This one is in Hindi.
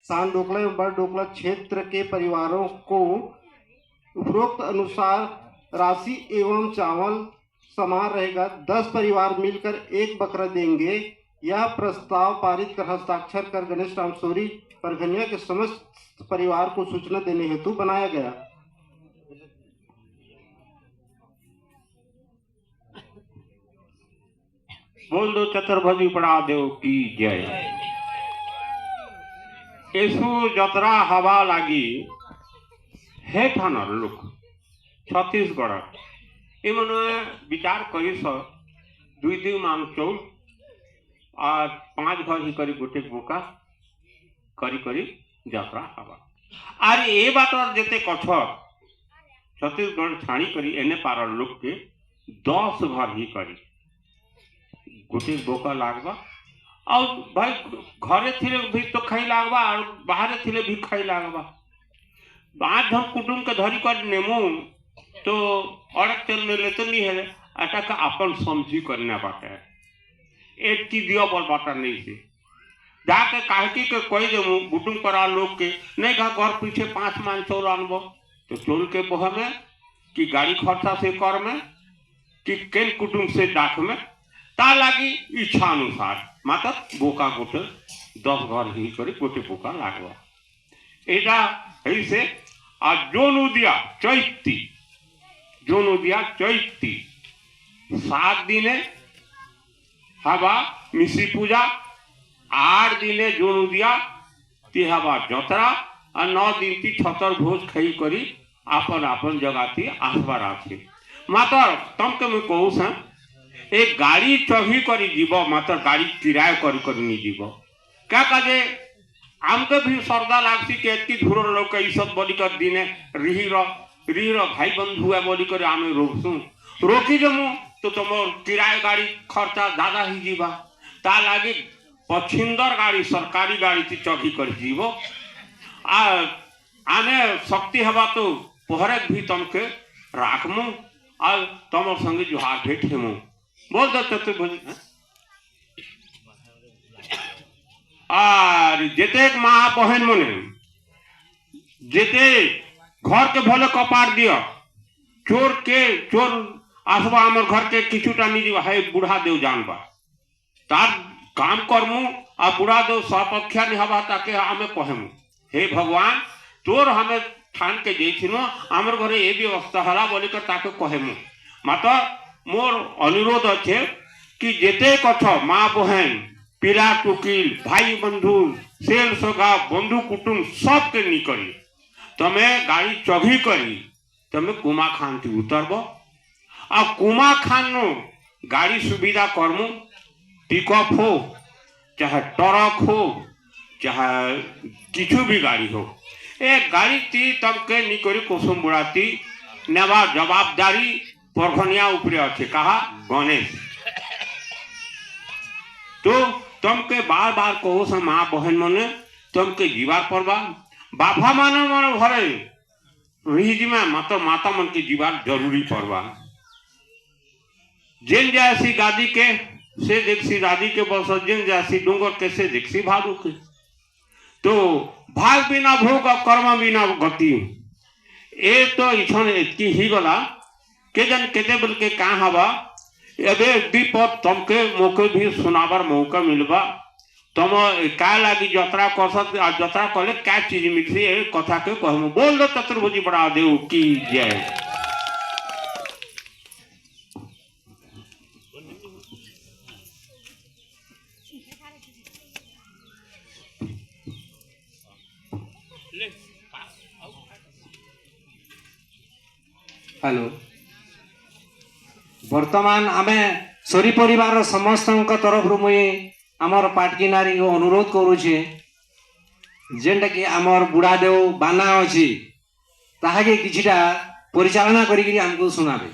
सान डोकला एवं बड़ डोकला क्षेत्र के परिवारों को उपरोक्त अनुसार राशि एवं चावल समान रहेगा। 10 परिवार मिलकर 1 बकरा देंगे। यह प्रस्ताव पारित कर हस्ताक्षर कर गणेश राम सोरी परगनिया के समस्त परिवार को सूचना देने हेतु बनाया गया। बोल दो चतुर्भुजी पड़ा देव की जय। एसु जतरा हवा लगी हे थानर लोक छत्तीसगढ़ एमने विचार करी दुई दिन मांग चौल और 5 घर ही करी गोटे बोका करी करी यात्रा हवा आर ए बाटर जेते कछ छत्तीसगढ़ छाणी करी एने पार लोक के 10 घर ही करी गोटे बोका लागबा और भाई घरे थिले भी तो खाई लागबा और बाहर थिले भी खाई लागबा। 5 जन कुटुंब के धरी कर नेमो तो अड़क चल ले तो नहीं है अटा का अपन समझी करना बाटे एक की दियो बोल बाटा नहीं से जाके काहे के कोई देमु कुटुंब करा लोग के नहीं का घर पीछे 5 मान चौल आनबो तो चोल के पोह में कि गाड़ी खर्चा से कर में कि केन कुटुंब से डाक में ता लगी इच्छा अनुसार मात्र बोका गोटे 10 घर ही करी गोटे बोका लागवा एटा से आ जोनु दिया चैती 7 दिने हवा मिसी पूजा 8 दिने जोनु दिया ती हवा जतरा और 9 दिन ती छतर भोज खाई करी आपन आपन जगह थी आसबार आछे मात्र तमके मैं कहूँ से एक गाड़ी चढ़ी करी जीव मात्र गाड़ी किराए करी जीव क्या कहे आमके भी श्रद्धा लागसी कि एति धूर लोक सब बोली कर दिने रिहिर भाई बंधु है बोली कर आम रोकी देमु तो तुम किराए गाड़ी खर्चा ज्यादा ही जीवा ता लगे पछिंदर गाड़ी सरकारी गाड़ी थी चढ़ी कर जीव आने शक्ति हवा तो पहरे भी तुमके राखमु और तुम संगे जुहार भेटेमु बोल दो चतुर्भुज और जेते माँ बहन मने जेते घर के भले कपार दिया चोर आसबा आमर घर के किछुटा नहीं जीवा है बुढ़ा देव जानबा तार काम करमु आ बुढ़ा देव सपक्षा नहीं हवा ताके हमें कहमु हे भगवान तोर हमें ठान के जेथिनो आमर घरे ए व्यवस्था हला बोली कर ताके कहमु मात्र मोर अनुरोध अच्छे कि जेते कथ माँ बहन पिला टुकिल भाई बंधु सेल सगा बंधु कुटुंब सबके निकली तमे गाड़ी चढ़ी करी तमे कुमा खान थी उतरब आ कुमा खान नो गाड़ी सुविधा करमु पिकअप हो चाहे ट्रक हो चाहे किछु भी गाड़ी हो ए गाड़ी ती तमके निकरी कुसुम बुढ़ाती नेवा जवाबदारी परखनिया उपरे अच्छे कहा गणेश तो तुमके बार बार कहो से माँ बहन मने तुमके जीवार पड़वा बाफा माने मन घरे रही में माता मन के जीवार जरूरी पड़वा जेन जैसी गादी के से देखसी दादी के बस जेन जैसी डूंगर के से देखसी भालू के तो भाग बिना भोग और कर्म बिना गति ए तो इछन एतकी ही गला के जन केते बोल के कहाँ हवा एबे दीपत तुमके मौके भी सुनाबर मौका मिलबा तुम क्या लगी जतरा कर जतरा कले क्या चीज मिलसी ए कथा के कहमु बोल दो चतुर्भुजी बड़ा देव की जय। हेलो वर्तमान आमे सोरी परिवार समस्त तरफ मुई आमर पाटकी नारी को अनुरोध करुचे जेनटा कि आमर बुढ़ा देव बाना अच्छी ताहाके किछिटा परिचालना करी आमको सुनाबे।